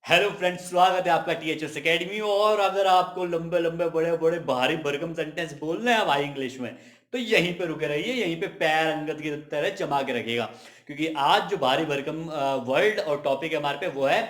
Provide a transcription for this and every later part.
Hello friends, स्वागत है आपका टीएचएस एकेडमी। और अगर आपको लंबे लंबे बड़े बड़े भारी भरकम सेंटेंस बोलने हैं भाई इंग्लिश में, तो यहीं पे रुके रहिए। यहीं पे पैर अंगद की तरह जमा के रखिएगा, क्योंकि आज जो भारी भरकम वर्ल्ड और टॉपिक है हमारे पे वो है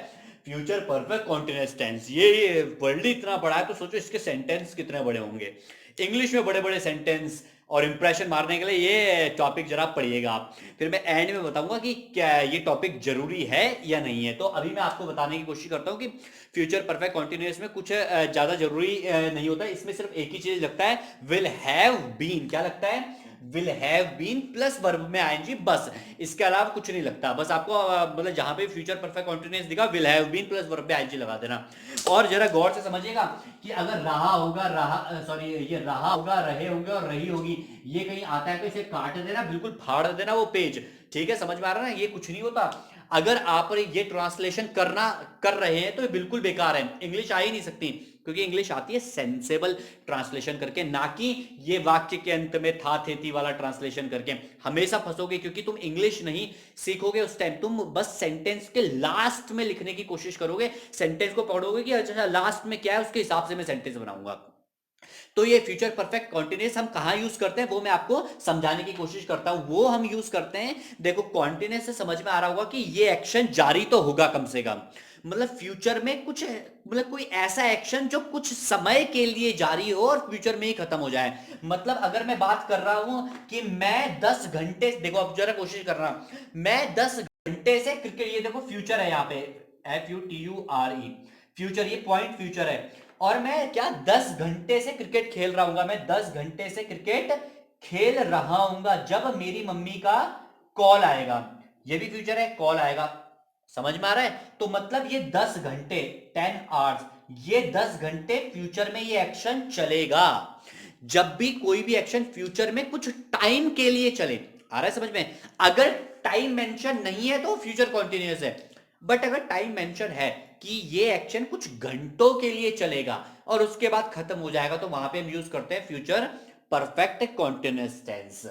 फ्यूचर परफेक्ट कॉन्टिन्यूअस टेंस। ये वर्ल्ड ही इतना बड़ा है, तो सोचो इसके सेंटेंस कितने बड़े होंगे। इंग्लिश में बड़े बड़े सेंटेंस और इंप्रेशन मारने के लिए ये टॉपिक जरा पढ़िएगा आप। फिर मैं एंड में बताऊंगा कि क्या ये टॉपिक जरूरी है या नहीं है। तो अभी मैं आपको बताने की कोशिश करता हूँ कि फ्यूचर परफेक्ट कॉन्टिन्यूअस में कुछ ज्यादा जरूरी नहीं होता। इसमें सिर्फ एक ही चीज लगता है, विल हैव बीन। क्या लगता है? Will have been plus verb में आईएनजी, बस। इसके अलावा कुछ नहीं लगता। बस आपको मतलब जहां पे फ्यूचर परफेक्ट कॉन्टिन्यूअस दिखा, will have been plus verb में आईएनजी लगा देना। और जरा गौर से समझिएगा कि अगर रहा होगा, रहा सॉरी ये रहा होगा, रहे होंगे और रही होगी, ये कहीं आता है तो इसे काट देना, बिल्कुल फाड़ देना वो पेज। ठीक है, समझ में आ रहा है ना? ये कुछ नहीं होता। अगर आप ये ट्रांसलेशन कर रहे हैं तो ये बिल्कुल बेकार है। इंग्लिश आ ही नहीं सकती, क्योंकि इंग्लिश आती है सेंसेबल ट्रांसलेशन करके, ना कि ये वाक्य के अंत में था थे थी वाला ट्रांसलेशन करके। हमेशा फंसोगे, क्योंकि तुम इंग्लिश नहीं सीखोगे उस टाइम। तुम बस सेंटेंस के लास्ट में लिखने की कोशिश करोगे, सेंटेंस को पढ़ोगे कि अच्छा लास्ट में क्या है, उसके हिसाब से मैं सेंटेंस बनाऊंगा। तो ये फ्यूचर परफेक्ट कॉन्टिन्यूस हम कहां यूज करते हैं वो मैं आपको समझाने की कोशिश करता हूं। वो हम यूज करते हैं, देखो कॉन्टिन्यूस से समझ में आ रहा होगा कि ये एक्शन जारी तो होगा कम से कम। मतलब फ्यूचर में कुछ, मतलब कोई ऐसा एक्शन जो कुछ समय के लिए जारी हो और फ्यूचर में ही खत्म हो जाए। मतलब अगर मैं बात कर रहा हूं कि मैं 10 घंटे, देखो अब जरा कोशिश कर रहा हूं, मैं 10 घंटे से क्रिकेट, ये देखो फ्यूचर है यहाँ पे, FUTURE, फ्यूचर, ये पॉइंट फ्यूचर है। और मैं क्या 10 घंटे से क्रिकेट खेल रहा हूँ, मैं 10 घंटे से क्रिकेट खेल रहा हूँ जब मेरी मम्मी का कॉल आएगा। ये भी फ्यूचर है, कॉल आएगा। समझ में आ रहा है? तो मतलब ये 10 घंटे, 10 आवर्स, ये 10 घंटे फ्यूचर में ये एक्शन चलेगा। जब भी कोई भी एक्शन फ्यूचर में कुछ टाइम के लिए चले, आ रहा है समझ में? अगर टाइम मेंशन नहीं है तो फ्यूचर कॉन्टिन्यूअस है। बट अगर टाइम मेंशन है कि ये एक्शन कुछ घंटों के लिए चलेगा और उसके बाद खत्म हो जाएगा, तो वहां पे हम यूज करते हैं future perfect continuous tense.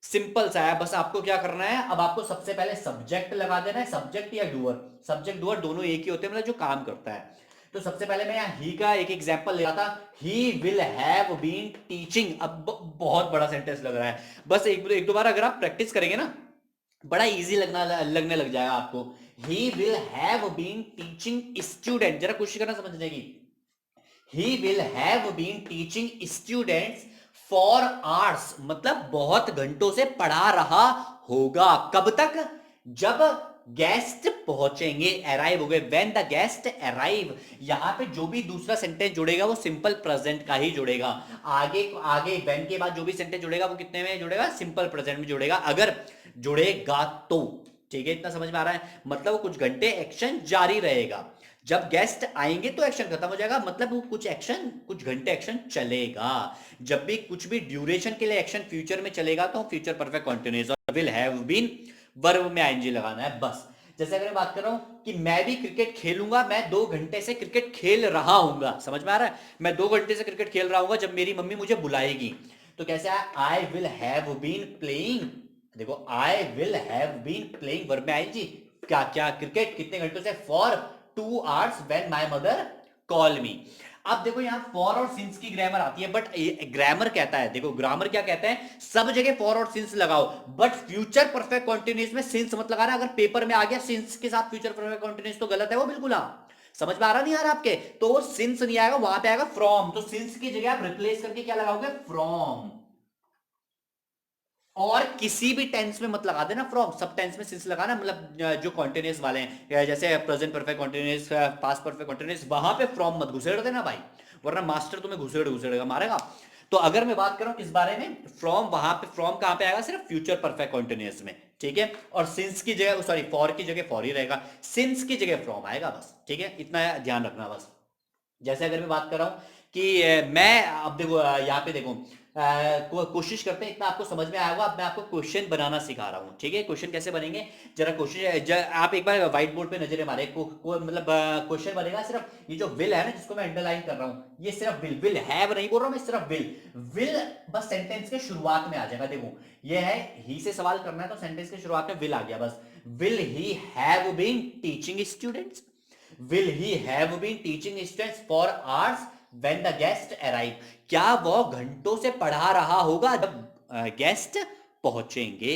Simple सा है। बस आपको क्या करना है, अब आपको सबसे पहले सब्जेक्ट लगा देना है, सब्जेक्ट या डूअर। सब्जेक्ट डूअर दोनों एक ही होते हैं, मतलब जो काम करता है। तो सबसे पहले मैं यहाँ ही का एक एग्जांपल ले रहा था, he will have been teaching. अब बहुत बड़ा सेंटेंस लग रहा है। बस एक दो बार अगर आप प्रैक्टिस करेंगे ना, बड़ा इजी लगने लग जाएगा आपको। He will have been teaching student, जरा कोशिश करना समझने की। He will have been teaching students for hours, मतलब बहुत घंटों से पढ़ा रहा होगा। कब तक? जब गेस्ट पहुंचेंगे, अराइव हो गए, व्हेन द गेस्ट अराइव। यहां पे जो भी दूसरा सेंटेंस जुड़ेगा वो सिंपल प्रेजेंट का ही जुड़ेगा। आगे आगे व्हेन के बाद जो भी सेंटेंस जुड़ेगा वो कितने में जुड़ेगा? सिंपल प्रेजेंट में जुड़ेगा, अगर जुड़ेगा तो। ठीक है, इतना समझ में आ रहा है? मतलब वो कुछ घंटे एक्शन जारी रहेगा। जब गेस्ट आएंगे तो एक्शन खत्म हो जाएगा, मतलब वो कुछ एक्शन, कुछ घंटे एक्शन चलेगा। जब भी कुछ भी ड्यूरेशन के लिए एक्शन फ्यूचर में चलेगा तो फ्यूचर परफेक्ट कंटिन्यूअस, और विल हैव बीन वर्ब में आईएनजी लगाना है, बस। जैसे अगर मैं बात कर रहा हूं कि मैं भी क्रिकेट खेलूंगा, मैं 2 घंटे से क्रिकेट खेल रहा हूंगा, समझ में आ रहा है? मैं 2 घंटे से क्रिकेट खेल रहा हूंगा जब मेरी मम्मी मुझे बुलाएगी। तो कैसे है? I will have been playing. देखो I will have been playing, verb में आईएनजी। क्या क्या? क्रिकेट कितने घंटों से? For 2 hours when my mother call me. अब देखो यहाँ फॉर और सिंस की ग्रामर आती है, बट ग्रामर कहता है, देखो ग्रामर क्या कहता है, सब जगह फॉर और सिंस लगाओ, बट फ्यूचर परफेक्ट कॉन्टिन्यूस में सिंस मत लगाना। अगर पेपर में आ गया सिंस के साथ फ्यूचर परफेक्ट कॉन्टिन्यूस तो गलत है वो, बिल्कुल। हाँ, समझ में आ रहा नहीं आ रहा आपके? तो वो सिंस नहीं आएगा, वहां पे आएगा फ्रॉम। तो सिंस की जगह आप रिप्लेस करके क्या लगाओगे? फ्रॉम। और किसी भी टेंस में मत लगा देना फ्रॉम, सब टेंस में सिंस लगाना, मतलब जो कॉन्टिन्यूस वाले हैं, जैसे present perfect continuous, past perfect continuous, वहां पे फ्रॉम मत घुसेड़ देना भाई, वरना मास्टर तुम्हें घुसेड़ेगा, मारेगा। तो अगर मैं बात करूं किस बारे में, फ्रॉम, वहां पे फ्रॉम कहां पे आएगा? सिर्फ फ्यूचर परफेक्ट कॉन्टिन्यूस में। ठीक है, और सिंस की जगह, सॉरी फॉर की जगह फॉर ही रहेगा, सिंस की जगह फ्रॉम आएगा, बस। ठीक है, इतना ध्यान रखना बस। जैसे अगर मैं बात कर रहा हूं कि मैं, अब देखो यहाँ पे देखो, कोशिश करते हैं इतना आपको समझ में आया होगा। अब मैं आपको क्वेश्चन बनाना सिखा रहा हूँ। ठीक है, क्वेश्चन कैसे बनेंगे जरा कोशिश, आप एक बार व्हाइट बोर्ड पे नजरें मारे। मतलब क्वेश्चन बनेगा, सिर्फ ये जो विल है ना, जिसको मैं अंडरलाइन कर रहा हूँ, ये सिर्फ विल, विल हैव नहीं बोल रहा हूँ मैं, सिर्फ विल। विल बस सेंटेंस के शुरुआत में आ जाएगा। देखो ये है, ही से सवाल करना है तो सेंटेंस के शुरुआत में विल आ गया, बस। Will he have been teaching students? Will he have been teaching students for hours when the guest arrive, क्या वो घंटों से पढ़ा रहा होगा जब गेस्ट पहुंचेंगे।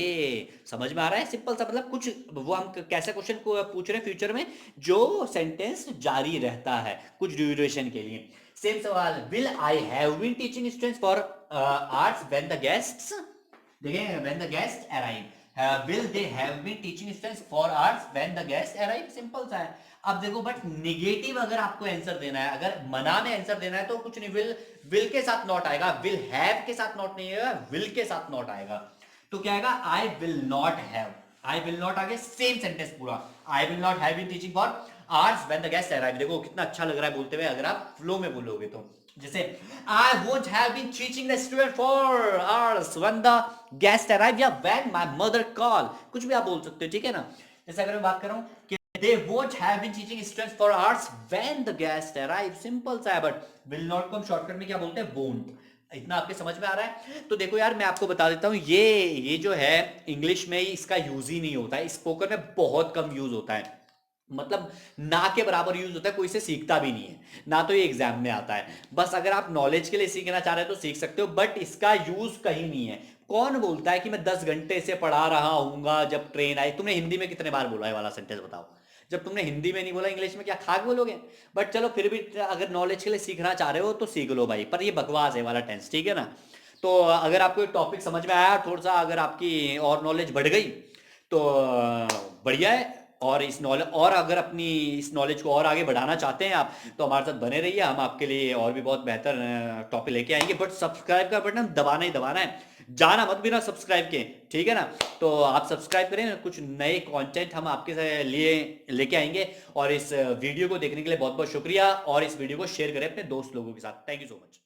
समझ में आ रहा है, सिंपल सा, मतलब कुछ वो हम कैसे क्वेश्चन को पूछ रहे हैं फ्यूचर में, जो सेंटेंस जारी रहता है कुछ ड्यूरेशन के लिए। सेम सवाल, will I have been teaching students for hours when the guests, देखिए when the guest arrive, will they have been teaching students for hours when the guest arrive, simple सा है। अब देखो बट निगेटिव अगर आपको answer देना है, अगर मना में आंसर देना है तो कुछ नहीं, विल के साथ नॉट आएगा, विल हैव के साथ नॉट नहीं आएगा, विल के साथ नॉट आएगा। तो क्या आएगा, I will not have, I will not आगे सेम सेंटेंस पूरा, I will not have been teaching for hours when the guest arrive. देखो कितना अच्छा लग रहा है बोलते हुए, अगर आप फ्लो में बोलोगे तो। जैसे I won't have been teaching the student for hours when the guest arrive, या व्हेन माय मदर कॉल, कुछ भी आप बोल सकते हो, ठीक है ना। जैसे अगर मैं बात कर रहा हूं कि they won't have been teaching students for hours when the guest arrive, simple सा है। बट will not को हम शॉर्टकट में क्या बोलते हैं, won't। इतना आपके समझ में आ रहा है। तो देखो यार, मैं आपको बता देता हूँ, ये जो है इंग्लिश में इसका यूज ही नहीं होता है, स्पोकन में बहुत कम यूज होता है, मतलब ना के बराबर यूज होता है, कोई इसे सीखता भी नहीं है ना, तो ये एग्जाम में आता है। बस अगर आप नॉलेज के लिए सीखना चाह रहे हो तो सीख सकते हो, बट इसका यूज कहीं नहीं है। कौन बोलता है कि मैं 10 घंटे से पढ़ा रहा हूंगा जब ट्रेन आई, तुमने हिंदी में कितने बार बोला है वाला सेंटेंस बताओ। जब तुमने हिंदी में नहीं बोला, इंग्लिश में क्या खाक बोलोगे। बट चलो फिर भी अगर नॉलेज के लिए सीखना चाह रहे हो तो सीख लो भाई, पर ये बकवास है वाला टेंस, ठीक है ना। तो अगर आपको टॉपिक समझ में आया, थोड़ा सा अगर आपकी और नॉलेज बढ़ गई तो बढ़िया है। और इस नॉलेज, और अगर अपनी इस नॉलेज को और आगे बढ़ाना चाहते हैं आप, तो हमारे साथ बने रहिए, हम आपके लिए और भी बहुत बेहतर टॉपिक लेके आएंगे। बट सब्सक्राइब का बटन दबाना ही दबाना है, जाना मत बिना सब्सक्राइब के, ठीक है ना। तो आप सब्सक्राइब करें, कुछ नए कंटेंट हम आपके लिए लेके आएंगे। और इस वीडियो को देखने के लिए बहुत बहुत शुक्रिया, और इस वीडियो को शेयर करें अपने दोस्त लोगों के साथ। Thank you so much.